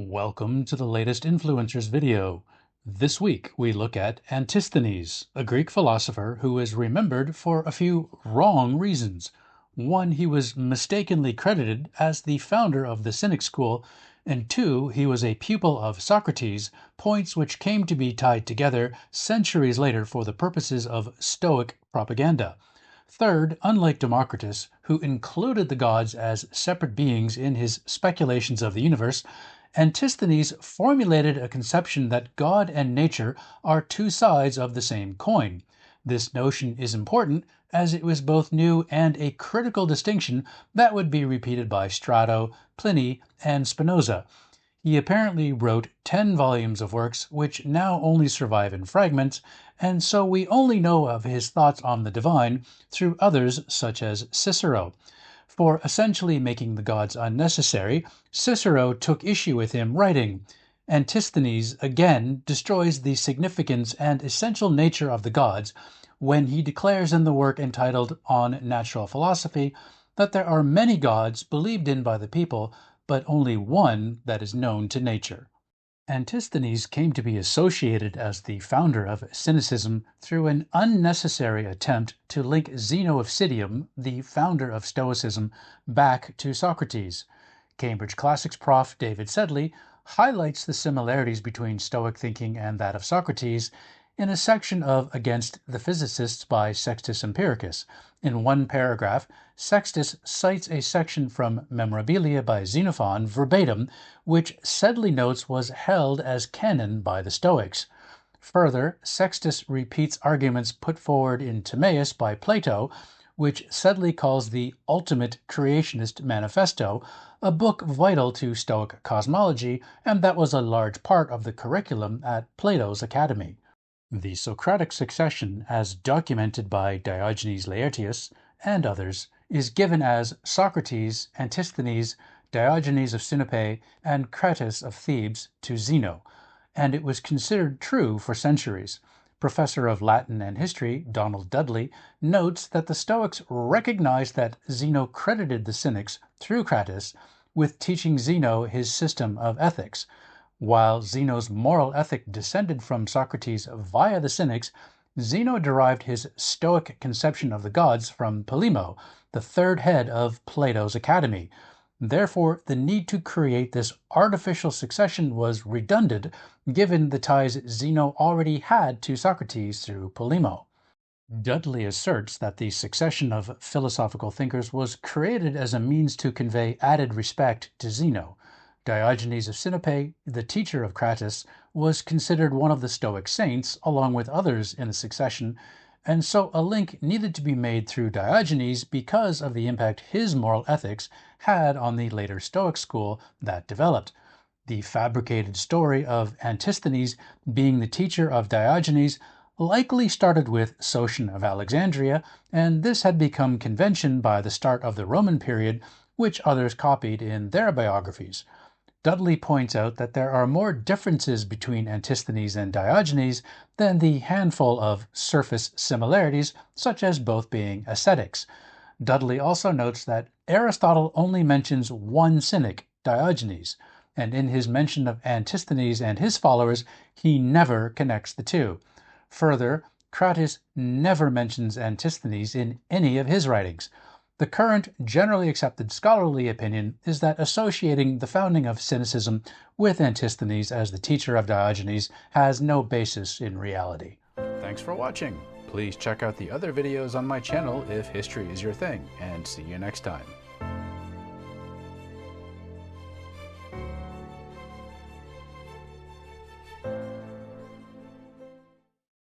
Welcome to the latest Influencers video. This week we look at Antisthenes, a Greek philosopher who is remembered for a few wrong reasons. One, he was mistakenly credited as the founder of the Cynic school, and two, he was a pupil of Socrates, points which came to be tied together centuries later for the purposes of Stoic propaganda. Third, unlike Democritus, who included the gods as separate beings in his speculations of the universe, Antisthenes formulated a conception that God and nature are two sides of the same coin. This notion is important as it was both new and a critical distinction that would be repeated by Strato, Pliny, and Spinoza. He apparently wrote 10 volumes of works which now only survive in fragments, and so we only know of his thoughts on the divine through others such as Cicero. For essentially making the gods unnecessary, Cicero took issue with him, writing, "Antisthenes again destroys the significance and essential nature of the gods when he declares in the work entitled On Natural Philosophy that there are many gods believed in by the people, but only one that is known to nature." Antisthenes came to be associated as the founder of Cynicism through an unnecessary attempt to link Zeno of Citium, the founder of Stoicism, back to Socrates. Cambridge Classics prof. David Sedley highlights the similarities between Stoic thinking and that of Socrates in a section of Against the Physicists by Sextus Empiricus. In one paragraph, Sextus cites a section from Memorabilia by Xenophon verbatim, which Sedley notes was held as canon by the Stoics. Further, Sextus repeats arguments put forward in Timaeus by Plato, which Sedley calls the Ultimate Creationist Manifesto, a book vital to Stoic cosmology, and that was a large part of the curriculum at Plato's Academy. The Socratic succession, as documented by Diogenes Laertius and others, is given as Socrates, Antisthenes, Diogenes of Sinope, and Crates of Thebes to Zeno, and it was considered true for centuries. Professor of Latin and History Donald Dudley notes that the Stoics recognized that Zeno credited the Cynics, through Crates, with teaching Zeno his system of ethics. While Zeno's moral ethic descended from Socrates via the Cynics, Zeno derived his Stoic conception of the gods from Polemo, the third head of Plato's Academy. Therefore, the need to create this artificial succession was redundant, given the ties Zeno already had to Socrates through Polemo. Dudley asserts that the succession of philosophical thinkers was created as a means to convey added respect to Zeno. Diogenes of Sinope, the teacher of Crates, was considered one of the Stoic saints, along with others in the succession, and so a link needed to be made through Diogenes because of the impact his moral ethics had on the later Stoic school that developed. The fabricated story of Antisthenes being the teacher of Diogenes likely started with Sotion of Alexandria, and this had become convention by the start of the Roman period, which others copied in their biographies. Dudley points out that there are more differences between Antisthenes and Diogenes than the handful of surface similarities, such as both being ascetics. Dudley also notes that Aristotle only mentions one Cynic, Diogenes, and in his mention of Antisthenes and his followers, he never connects the two. Further, Crates never mentions Antisthenes in any of his writings. The current, generally accepted scholarly opinion is that associating the founding of Cynicism with Antisthenes as the teacher of Diogenes has no basis in reality. Thanks for watching. Please check out the other videos on my channel if history is your thing, and see you next time.